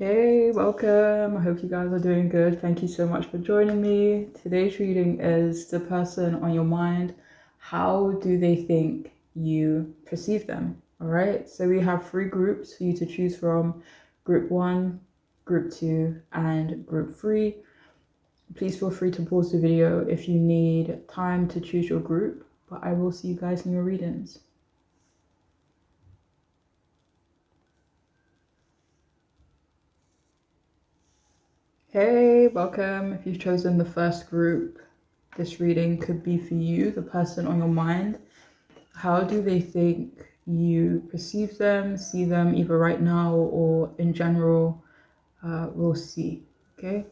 Hey, welcome. I hope you guys are doing good. Thank you so much for joining me. Today's reading is the person on your mind. How do they think you perceive them? All right. So we have three groups for you to choose from: group one, group two, and group three. Please feel free to pause the video if you need time to choose your group, but I will see you guys in your readings. Hey, welcome. If you've chosen the first group, this reading could be for you, the person on your mind. How do they think you perceive them, see them either right now or in general? We'll see. Okay.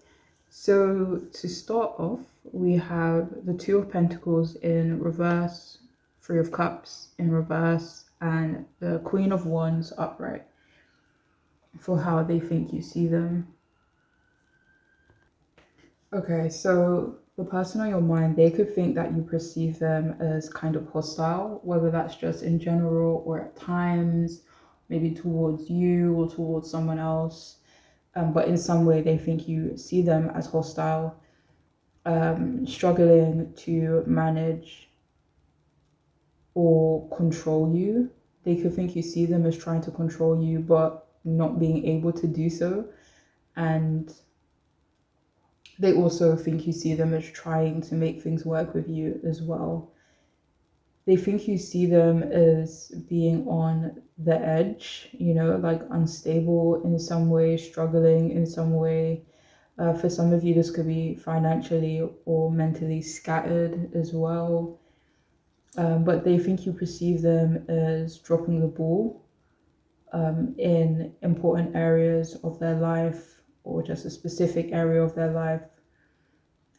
So to start off, we have the Two of Pentacles in reverse, Three of Cups in reverse, and the Queen of Wands upright for how they think you see them. Okay, so the person on your mind, they could think that you perceive them as kind of hostile, whether that's just in general or at times, maybe towards you or towards someone else. But in some way, they think you see them as hostile, struggling to manage or control you. They could think you see them as trying to control you, but not being able to do so. And they also think you see them as trying to make things work with you as well. They think you see them as being on the edge, like unstable in some way, struggling in some way. For some of you, this could be financially or mentally scattered as well. But they think you perceive them as dropping the ball in important areas of their life or just a specific area of their life.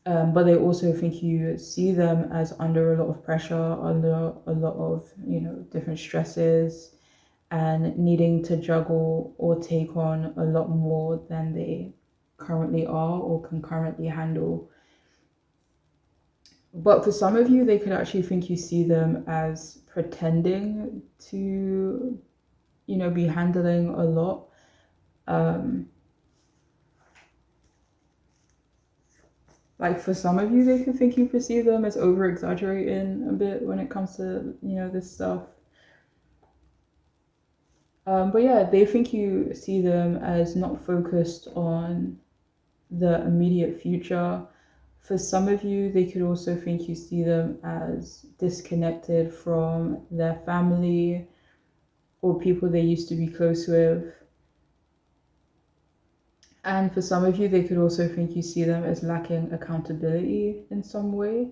But they also think you see them as under a lot of pressure, under a lot of, different stresses, and needing to juggle or take on a lot more than they currently are or can currently handle. But for some of you, they could actually think you see them as pretending to, be handling a lot. Like for some of you, they could think you perceive them as over exaggerating a bit when it comes to, this stuff. But yeah, they think you see them as not focused on the immediate future. For some of you, they could also think you see them as disconnected from their family or people they used to be close with. And for some of you, they could also think you see them as lacking accountability in some way.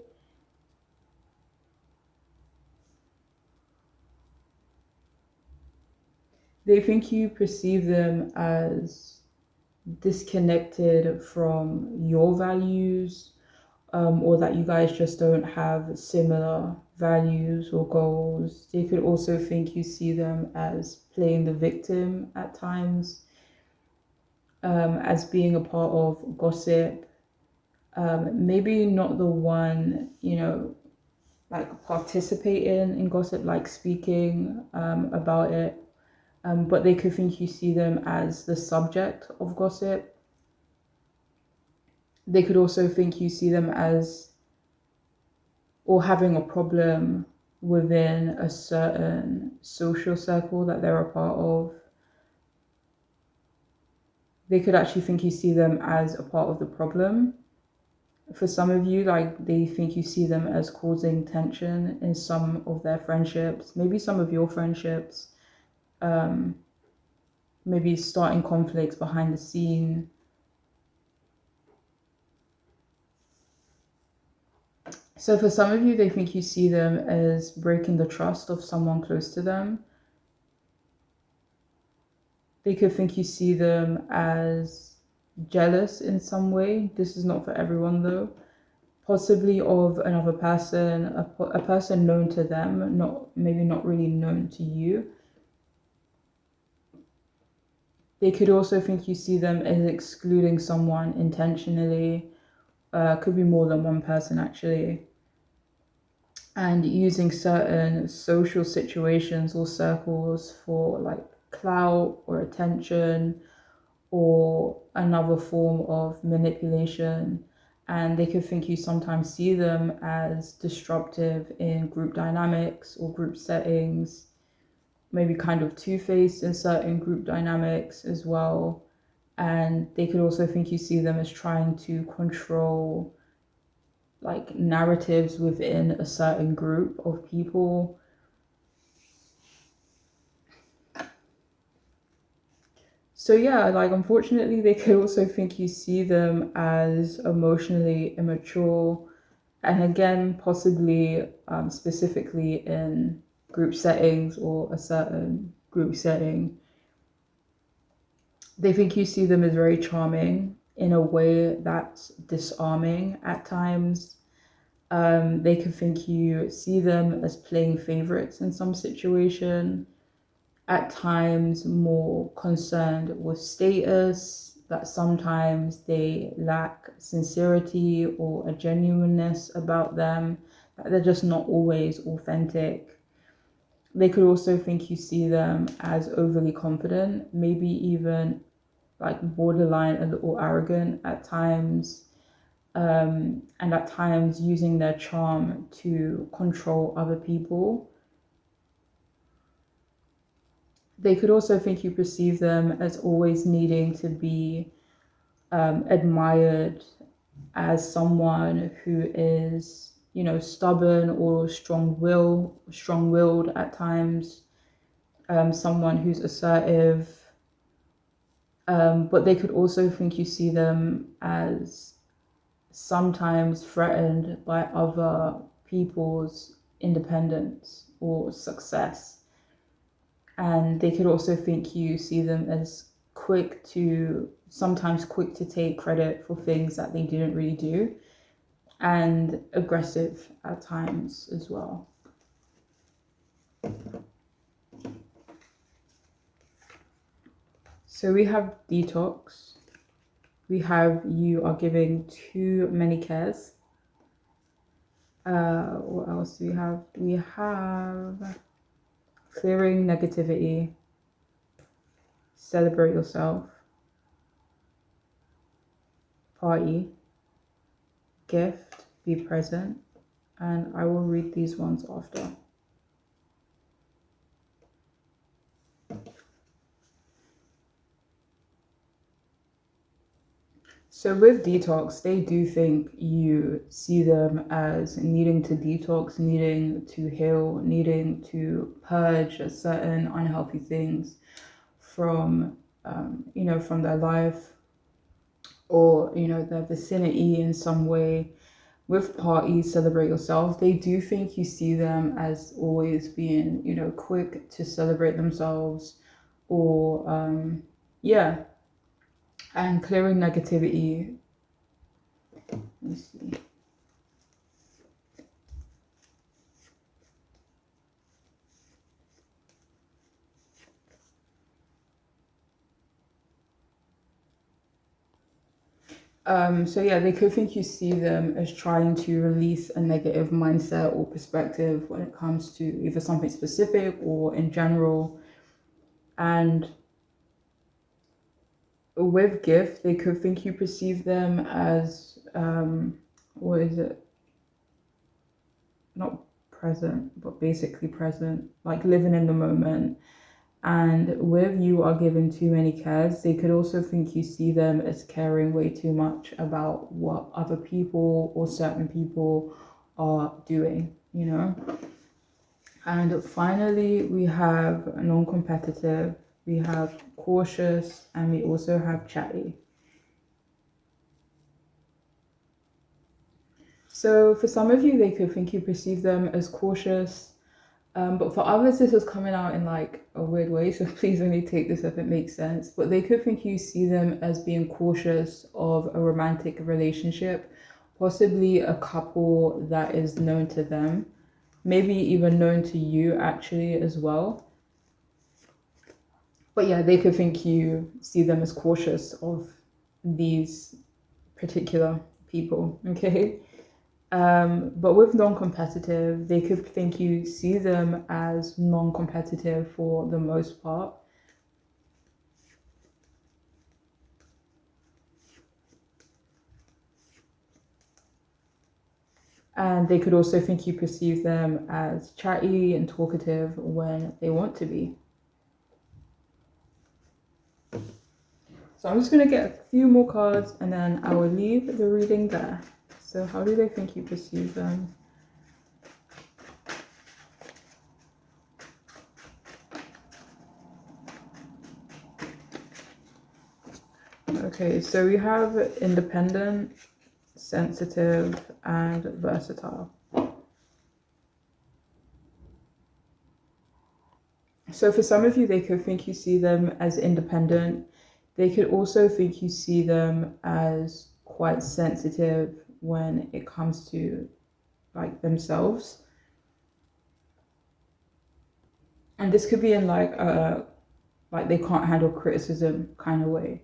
They think you perceive them as disconnected from your values, or that you guys just don't have similar values or goals. They could also think you see them as playing the victim at times, as being a part of gossip. Maybe not the one, like participating in gossip, like speaking about it. But they could think you see them as the subject of gossip. They could also think you see them as, or having a problem within a certain social circle that they're a part of. They could actually think you see them as a part of the problem. For some of you, like they think you see them as causing tension in some of their friendships, maybe some of your friendships, maybe starting conflicts behind the scene. So for some of you, they think you see them as breaking the trust of someone close to them. They could think you see them as jealous in some way. This is not for everyone though. Possibly of another person, a person known to them, maybe not really known to you. They could also think you see them as excluding someone intentionally. Could be more than one person actually. And using certain social situations or circles for like clout or attention, or another form of manipulation. And they could think you sometimes see them as disruptive in group dynamics or group settings, maybe kind of two-faced in certain group dynamics as well. And they could also think you see them as trying to control like narratives within a certain group of people. So yeah, like unfortunately, they could also think you see them as emotionally immature, and again, possibly specifically in group settings or a certain group setting. They think you see them as very charming in a way that's disarming at times. They could think you see them as playing favorites in some situation, at times more concerned with status, that sometimes they lack sincerity or a genuineness about them, that they're just not always authentic. They could also think you see them as overly confident, maybe even like borderline a little arrogant at times, and at times using their charm to control other people. They could also think you perceive them as always needing to be admired as someone who is, stubborn or strong-willed at times, someone who's assertive. But they could also think you see them as sometimes threatened by other people's independence or success. And they could also think you see them as sometimes quick to take credit for things that they didn't really do, and aggressive at times as well. So we have detox. We have you are giving too many cares. What else do we have? We have clearing negativity, celebrate yourself, party, gift, be present, and I will read these ones after. So with detox, they do think you see them as needing to detox, needing to heal, needing to purge certain unhealthy things from, from their life, or, their vicinity in some way. With parties, celebrate yourself, they do think you see them as always being, quick to celebrate themselves, or, yeah, and clearing negativity. Let me see. So yeah, they could think you see them as trying to release a negative mindset or perspective when it comes to either something specific or in general. And with gift, they could think you perceive them as what is it? Not present, but basically present, like living in the moment. And with you are given too many cares, they could also think you see them as caring way too much about what other people or certain people are doing, And finally, we have non-competitive, we have cautious, and we also have chatty. So for some of you, they could think you perceive them as cautious. But for others, this is coming out in like a weird way, so please only take this if it makes sense. But they could think you see them as being cautious of a romantic relationship, possibly a couple that is known to them, maybe even known to you actually as well. But yeah, they could think you see them as cautious of these particular people, okay? But with non-competitive, they could think you see them as non-competitive for the most part. And they could also think you perceive them as chatty and talkative when they want to be. So I'm just going to get a few more cards and then I will leave the reading there. So how do they think you perceive them? Okay, so we have independent, sensitive, and versatile. So for some of you, they could think you see them as independent. They could also think you see them as quite sensitive when it comes to like themselves. And this could be in like they can't handle criticism kind of way.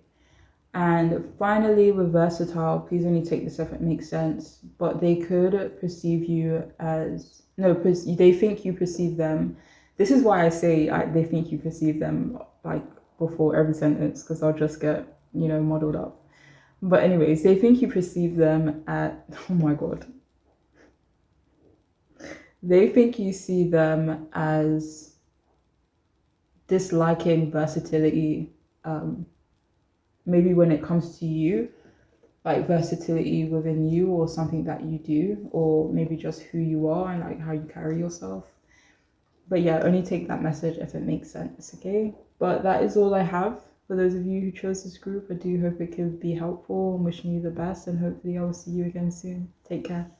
And finally, with versatile, please only take this if it makes sense, but they could perceive you as, no, they think you perceive them. This is why I say they think you perceive them like before every sentence, because I'll just get, muddled up. But anyways, they think you perceive them at, oh my God. They think you see them as disliking versatility, maybe when it comes to you, like versatility within you or something that you do, or maybe just who you are and like how you carry yourself. But yeah, only take that message if it makes sense, okay? But that is all I have for those of you who chose this group. I do hope it could be helpful. I'm wishing you the best and hopefully I will see you again soon. Take care.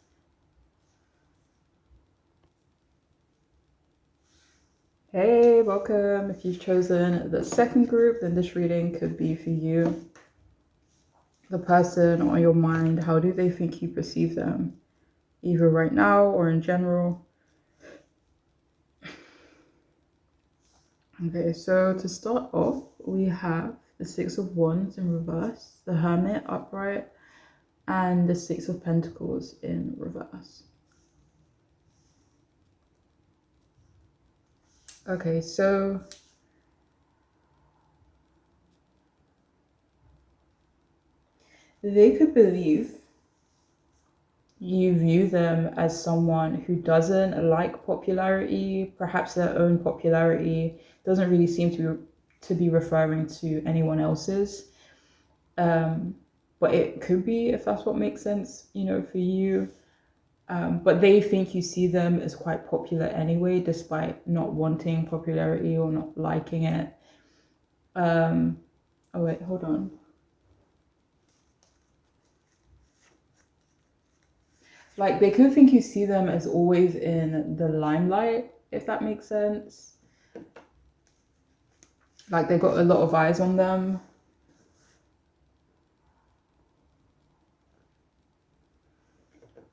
Hey, welcome. If you've chosen the second group, then this reading could be for you. The person on your mind, how do they think you perceive them? Either right now or in general. Okay, so to start off, we have the Six of Wands in reverse, the Hermit upright, and the Six of Pentacles in reverse. Okay, so they could believe you view them as someone who doesn't like popularity, perhaps their own popularity doesn't really seem to be referring to anyone else's. But it could be, if that's what makes sense, for you. But they think you see them as quite popular anyway, despite not wanting popularity or not liking it. Oh wait, hold on. Like they could think you see them as always in the limelight, if that makes sense. Like they got a lot of eyes on them.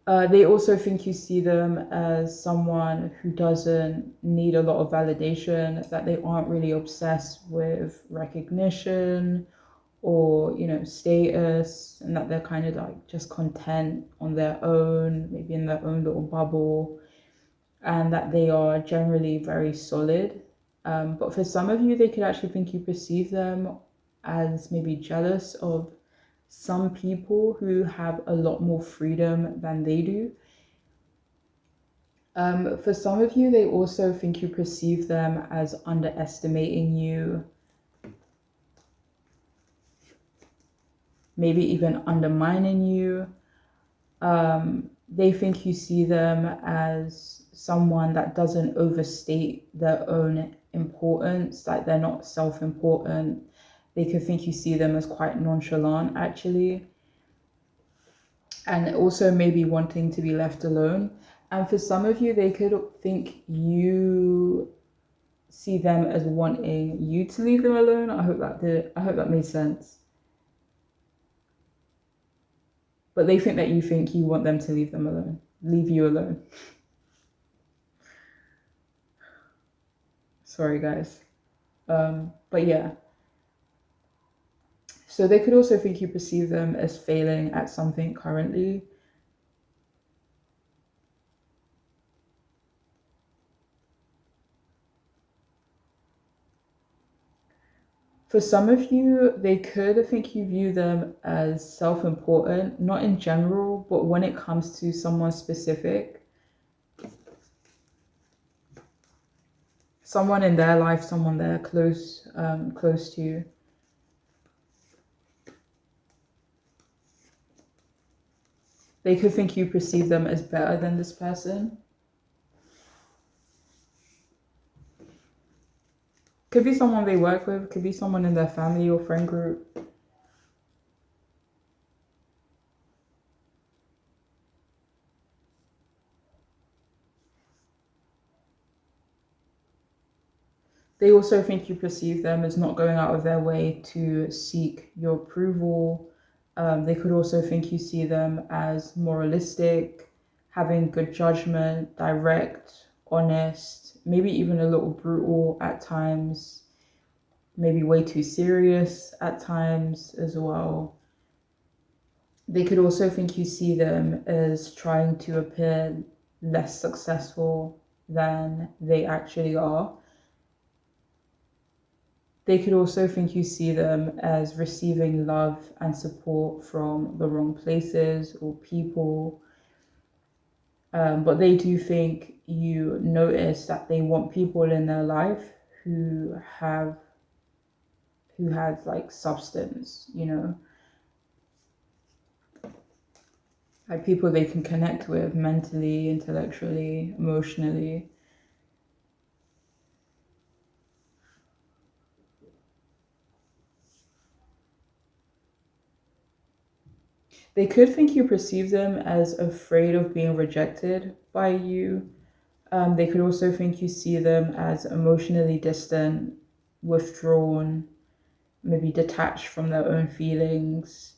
They also think you see them as someone who doesn't need a lot of validation, that they aren't really obsessed with recognition or, status, and that they're kind of like just content on their own, maybe in their own little bubble, and that they are generally very solid. But for some of you, they could actually think you perceive them as maybe jealous of some people who have a lot more freedom than they do. For some of you, they also think you perceive them as underestimating you, maybe even undermining you. They think you see them as someone that doesn't overstate their own importance, like they're not self-important. They could think you see them as quite nonchalant, actually. And also maybe wanting to be left alone. And for some of you, they could think you see them as wanting you to leave them alone. I hope that made sense. But they think that you think you want them to leave you alone. Sorry, guys. But yeah. So they could also think you perceive them as failing at something currently. For some of you, they could think you view them as self-important, not in general, but when it comes to someone specific, someone in their life, someone they're close to. They could think you perceive them as better than this person. Could be someone they work with, could be someone in their family or friend group. They also think you perceive them as not going out of their way to seek your approval. They could also think you see them as moralistic, having good judgment, direct, honest, maybe even a little brutal at times, maybe way too serious at times as well. They could also think you see them as trying to appear less successful than they actually are. They could also think you see them as receiving love and support from the wrong places or people. But they do think you notice that they want people in their life who have like substance, like people they can connect with mentally, intellectually, emotionally. They could think you perceive them as afraid of being rejected by you. They could also think you see them as emotionally distant, withdrawn, maybe detached from their own feelings,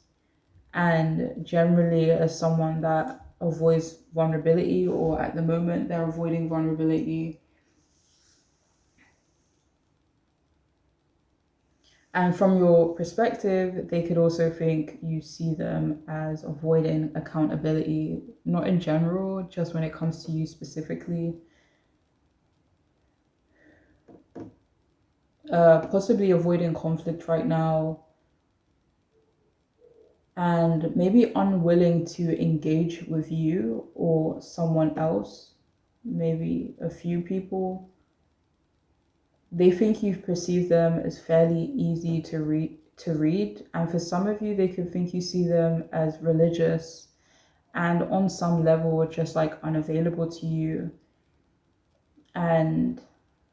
and generally as someone that avoids vulnerability, or at the moment they're avoiding vulnerability. And from your perspective, they could also think you see them as avoiding accountability, not in general, just when it comes to you specifically. Possibly avoiding conflict right now, and maybe unwilling to engage with you or someone else, maybe a few people. They think you perceive them as fairly easy to read, and for some of you they could think you see them as religious and on some level just like unavailable to you. And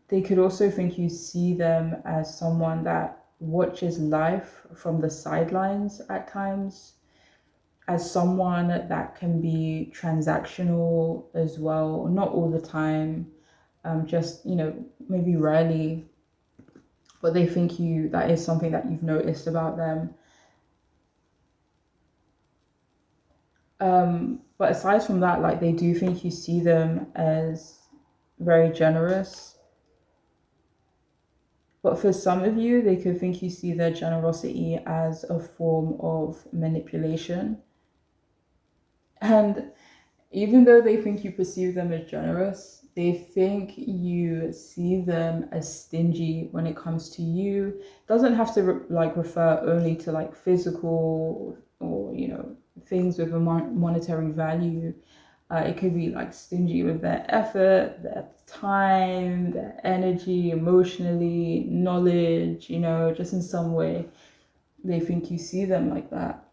they could also think you see them as someone that watches life from the sidelines at times, as someone that can be transactional as well, not all the time, just, maybe rarely, but they think that is something that you've noticed about them. But aside from that, like they do think you see them as very generous. But for some of you, they could think you see their generosity as a form of manipulation. And even though they think you perceive them as generous, they think you see them as stingy when it comes to you. Doesn't have to refer only to like physical or things with a monetary value. It could be like stingy with their effort, their time, their energy, emotionally, knowledge, just in some way. They think you see them like that.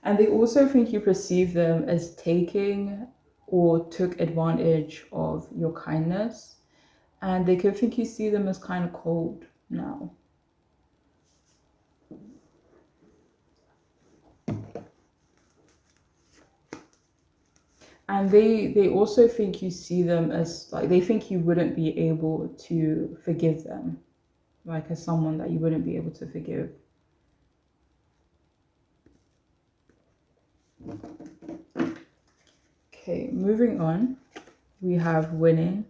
And they also think you perceive them as taking or took advantage of your kindness. And they could think you see them as kind of cold now. And they also think you see them as like, they think you wouldn't be able to forgive them, like as someone that you wouldn't be able to forgive. Okay, moving on. We have winning.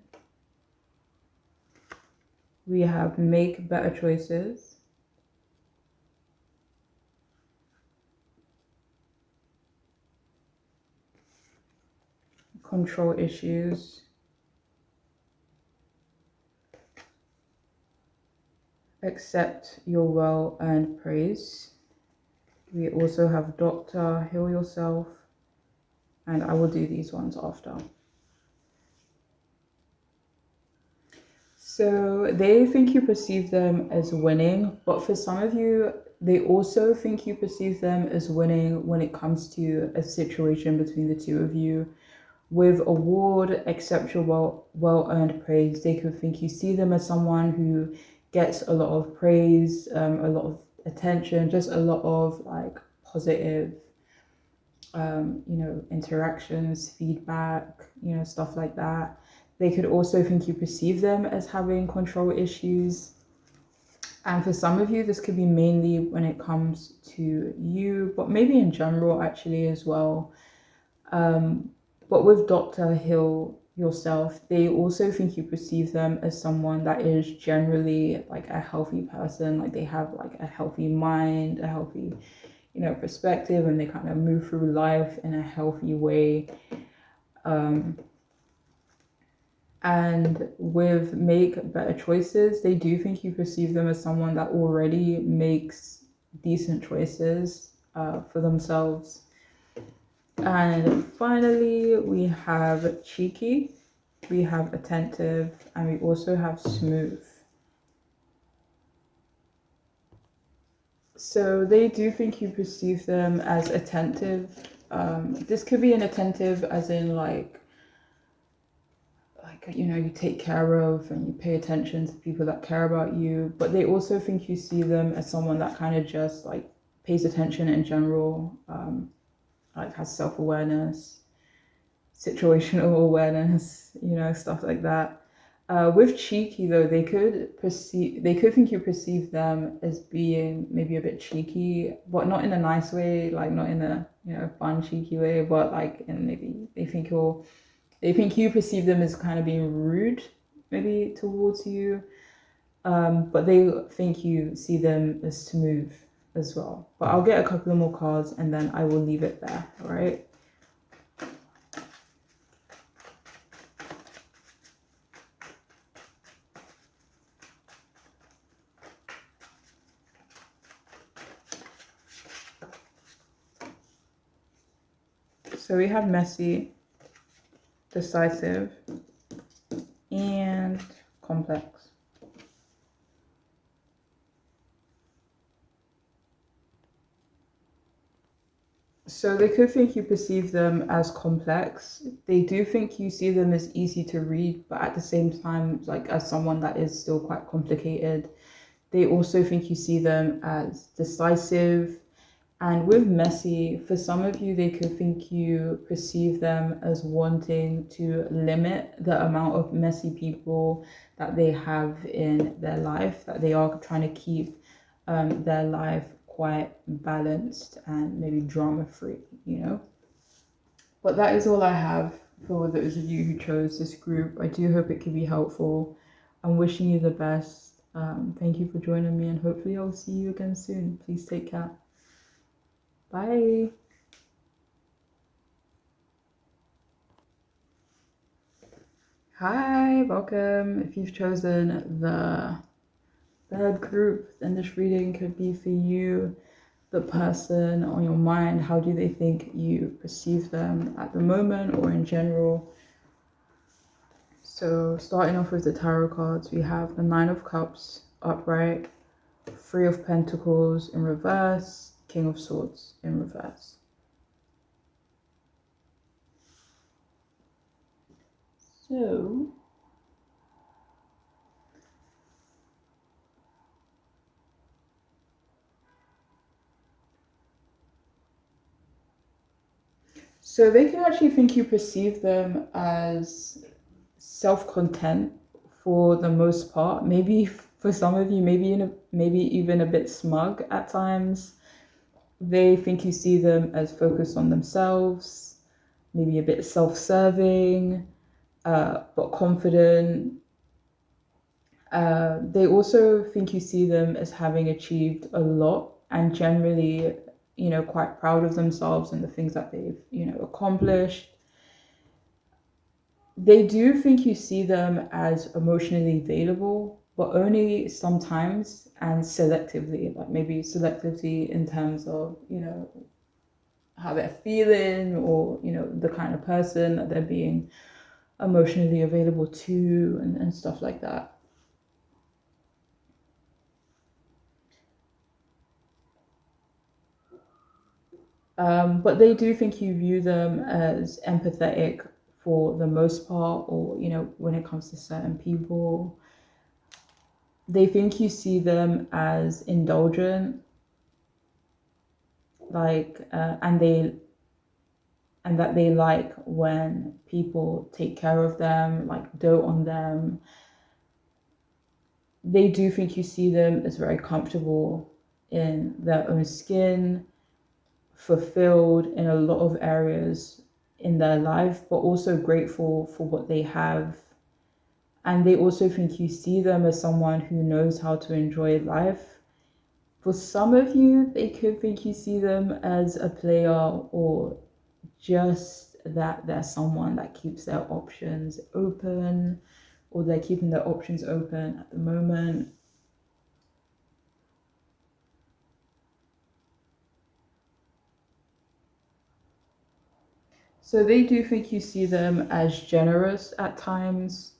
We have make better choices. Control issues. accept your well-earned praise. We also have Doctor, heal yourself, and I will do these ones after. So they think you perceive them as winning, but for some of you, they also think you perceive them as winning when it comes to a situation between the two of you. With award, accept your well-earned praise. They could think you see them as someone who gets a lot of praise, a lot of attention, just a lot of like positive, interactions, feedback, stuff like that. They could also think you perceive them as having control issues. And for some of you, this could be mainly when it comes to you, but maybe in general actually as well. But with Dr. Hill yourself, they also think you perceive them as someone that is generally like a healthy person, like they have like a healthy mind, a healthy, perspective, and they kind of move through life in a healthy way. And with make better choices, they do think you perceive them as someone that already makes decent choices for themselves. And finally, we have cheeky, we have attentive, and we also have smooth. So they do think you perceive them as attentive. This could be an attentive as in like you take care of and you pay attention to people that care about you, but they also think you see them as someone that kind of just like pays attention in general, like has self-awareness, situational awareness, stuff like that. With cheeky though, they could think you perceive them as being maybe a bit cheeky, but not in a nice way, like not in a fun cheeky way, but like in maybe they think you perceive them as kind of being rude, maybe towards you, but they think you see them as smooth as well. But I'll get a couple of more cards and then I will leave it there, all right? So we have messy, decisive, and complex. So they could think you perceive them as complex. They do think you see them as easy to read, but at the same time, like as someone that is still quite complicated. They also think you see them as decisive. And with messy, for some of you, they could think you perceive them as wanting to limit the amount of messy people that they have in their life, that they are trying to keep their life quite balanced and maybe drama free, But that is all I have for those of you who chose this group. I do hope it can be helpful. I'm wishing you the best. Thank you for joining me, and hopefully I'll see you again soon. Please take care. Bye. Hi, welcome. If you've chosen the third group, then this reading could be for you, the person on your mind. How do they think you perceive them at the moment or in general? So starting off with the tarot cards, we have the Nine of Cups upright, Three of Pentacles in reverse, King of Swords in reverse. So they can actually think you perceive them as self-content for the most part. Maybe for some of you, maybe even a bit smug at times. They think you see them as focused on themselves, maybe a bit self-serving, but confident. They also think you see them as having achieved a lot and generally, quite proud of themselves and the things that they've, accomplished. They do think you see them as emotionally available. but only sometimes and selectively, like maybe selectively in terms of, how they're feeling, or, the kind of person that they're being emotionally available to, and stuff like that. But they do think you view them as empathetic for the most part, or, when it comes to certain people. They think you see them as indulgent, like, and that they like when people take care of them, like dote on them. They do think you see them as very comfortable in their own skin, fulfilled in a lot of areas in their life, but also grateful for what they have. And they also think you see them as someone who knows how to enjoy life. For some of you, they could think you see them as a player, or just that they're someone that keeps their options open, or they're keeping their options open at the moment. So they do think you see them as generous at times,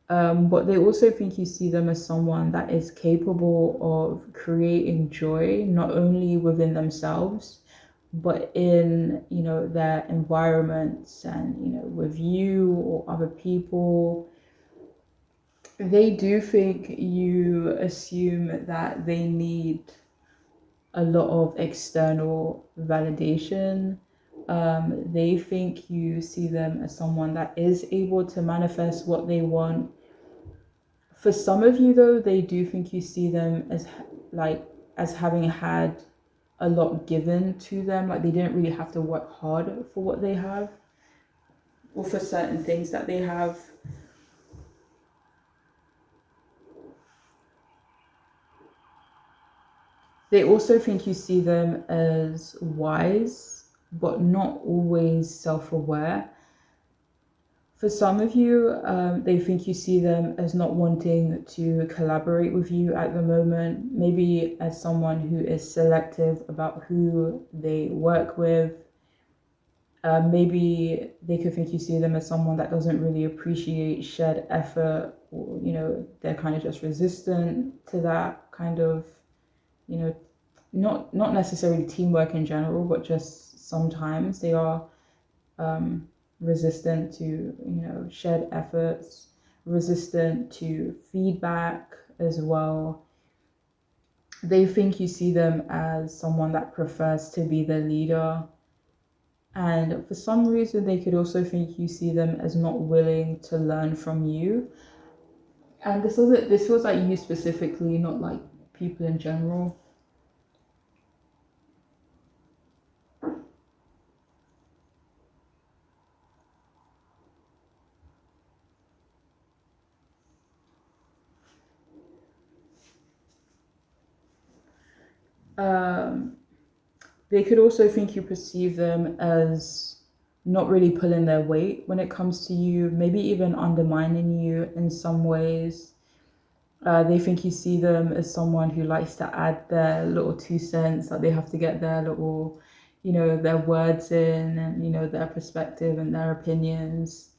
but they also think you see them as someone that is capable of creating joy, not only within themselves, but in, their environments, and, with you or other people. They do think you assume that they need a lot of external validation. They think you see them as someone that is able to manifest what they want. For some of you, though, they do think you see them as, like, as having had a lot given to them. Like, they didn't really have to work hard for what they have, or for certain things that they have. They also think you see them as wise, but not always self aware. For some of you, they think you see them as not wanting to collaborate with you at the moment, maybe as someone who is selective about who they work with. Maybe they could think you see them as someone that doesn't really appreciate shared effort, or, they're kind of just resistant to that kind of, you know, not necessarily teamwork in general, but just sometimes they are resistant to, shared efforts, resistant to feedback as well. They think you see them as someone that prefers to be the leader. And for some reason, they could also think you see them as not willing to learn from you. And this was like you specifically, not like people in general. Um, they could also think you perceive them as not really pulling their weight when it comes to you, maybe even undermining you in some ways. They think you see them as someone who likes to add their little 2 cents, like they have to get their little, their words in, and, their perspective and their opinions.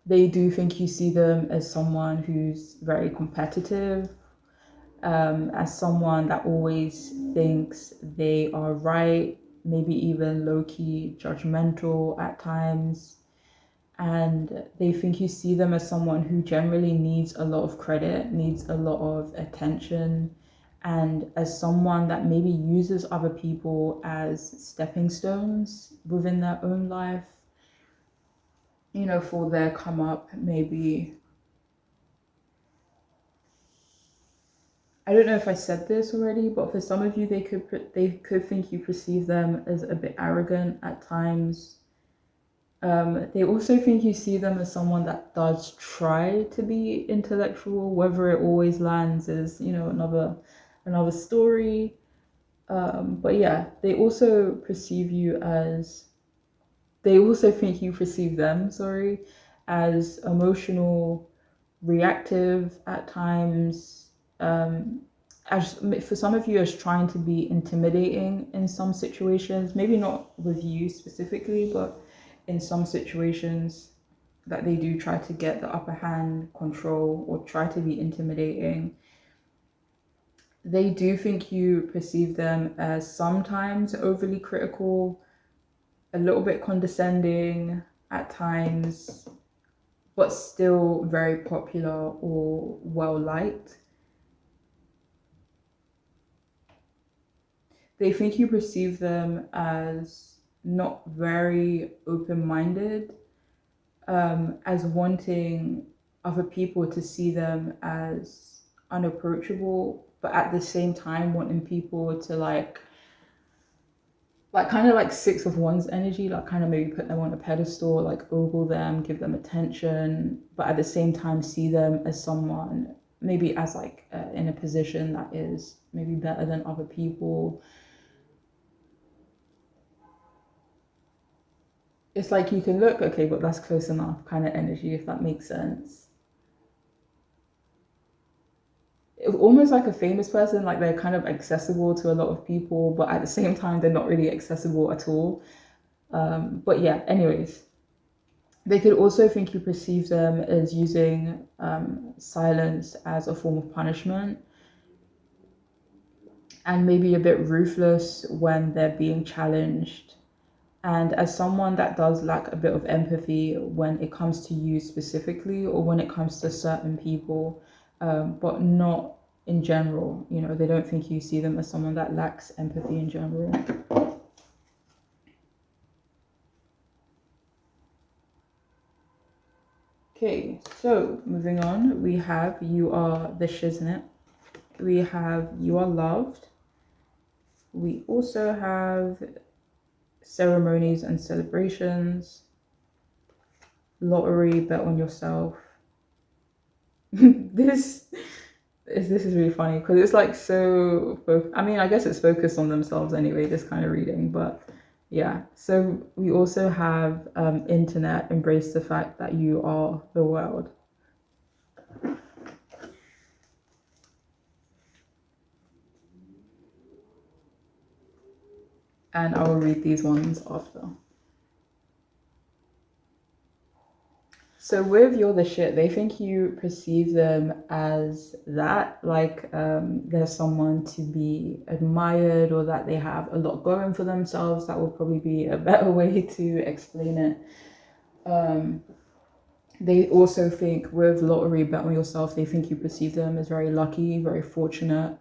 They do think you see them as someone who's very competitive, as someone that always thinks they are right, maybe even low key judgmental at times. And they think you see them as someone who generally needs a lot of credit, needs a lot of attention, and as someone that maybe uses other people as stepping stones within their own life, for their come up, maybe. I don't know if I said this already, but for some of you, they could think you perceive them as a bit arrogant at times. They also think you see them as someone that does try to be intellectual. Whether it always lands is, another story. But yeah, they also think you perceive them, sorry, as emotional, reactive at times, as for some of you, as trying to be intimidating in some situations, maybe not with you specifically, but in some situations that they do try to get the upper hand, control, or try to be intimidating. They do think you perceive them as sometimes overly critical, a little bit condescending at times, but still very popular or well liked. They think you perceive them as not very open-minded, as wanting other people to see them as unapproachable, but at the same time wanting people to like kind of like Six of Wands energy, like kind of maybe put them on a pedestal, like ogle them, give them attention, but at the same time see them as someone maybe as like in a position that is maybe better than other people. It's like you can look, okay, but that's close enough kind of energy, if that makes sense. It's almost like a famous person, like they're kind of accessible to a lot of people, but at the same time, they're not really accessible at all. But yeah, anyways, they could also think you perceive them as using silence as a form of punishment, and maybe a bit ruthless when they're being challenged. And as someone that does lack a bit of empathy when it comes to you specifically, or when it comes to certain people, but not in general, you know, they don't think you see them as someone that lacks empathy in general. Okay, so moving on, we have you are the shiznit. We have you are loved. We also have ceremonies and celebrations, lottery, bet on yourself. this is really funny because it's like so, I mean, I guess it's focused on themselves anyway, this kind of reading, but yeah. So we also have internet, embrace the fact that you are the world. And I will read these ones after. So with you're the shit, they think you perceive them as that, like they're someone to be admired, or that they have a lot going for themselves. That would probably be a better way to explain it. They also think with lottery, bet on yourself, they think you perceive them as very lucky, very fortunate,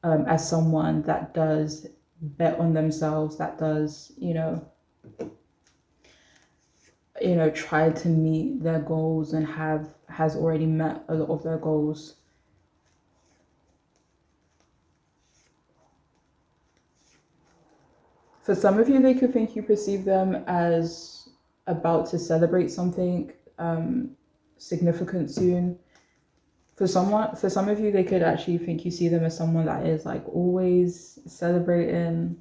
as someone that does bet on themselves, that does, try to meet their goals and has already met a lot of their goals. For some of you, they could think you perceive them as about to celebrate something significant soon. For some of you, they could actually think you see them as someone that is like always celebrating,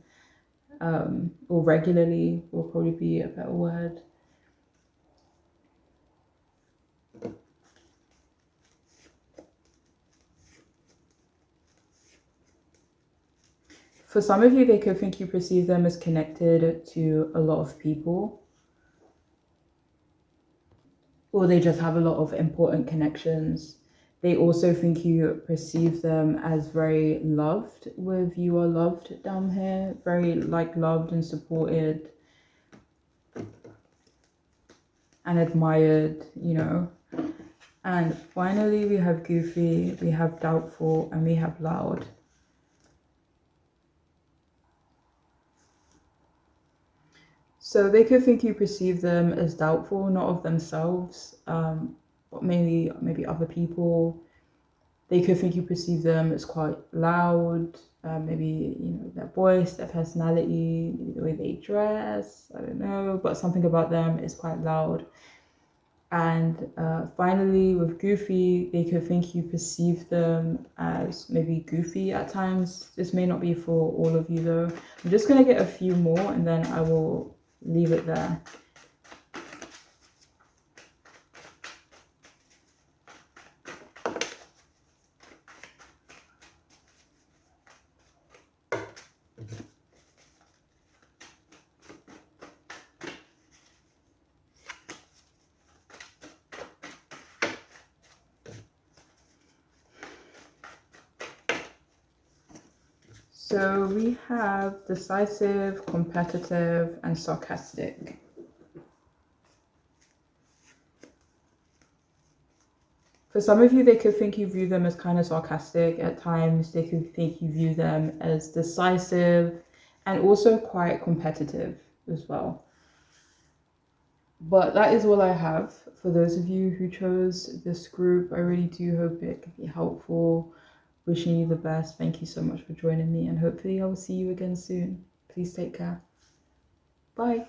or regularly will probably be a better word. For some of you, they could think you perceive them as connected to a lot of people, or they just have a lot of important connections. They also think you perceive them as very loved, with you are loved down here, very like loved and supported and admired, And finally, we have goofy, we have doubtful, and we have loud. So they could think you perceive them as doubtful, not of themselves, but maybe other people. They could think you perceive them as quite loud, maybe their voice, their personality, maybe the way they dress, I don't know, but something about them is quite loud. And finally, with goofy, they could think you perceive them as maybe goofy at times. This may not be for all of you though. I'm just going to get a few more and then I will leave it there. So we have decisive, competitive, and sarcastic. For some of you, they could think you view them as kind of sarcastic. At times, they could think you view them as decisive and also quite competitive as well. But that is all I have for those of you who chose this group. I really do hope it can be helpful. Wishing you the best. Thank you so much for joining me, and hopefully I will see you again soon. Please take care. Bye.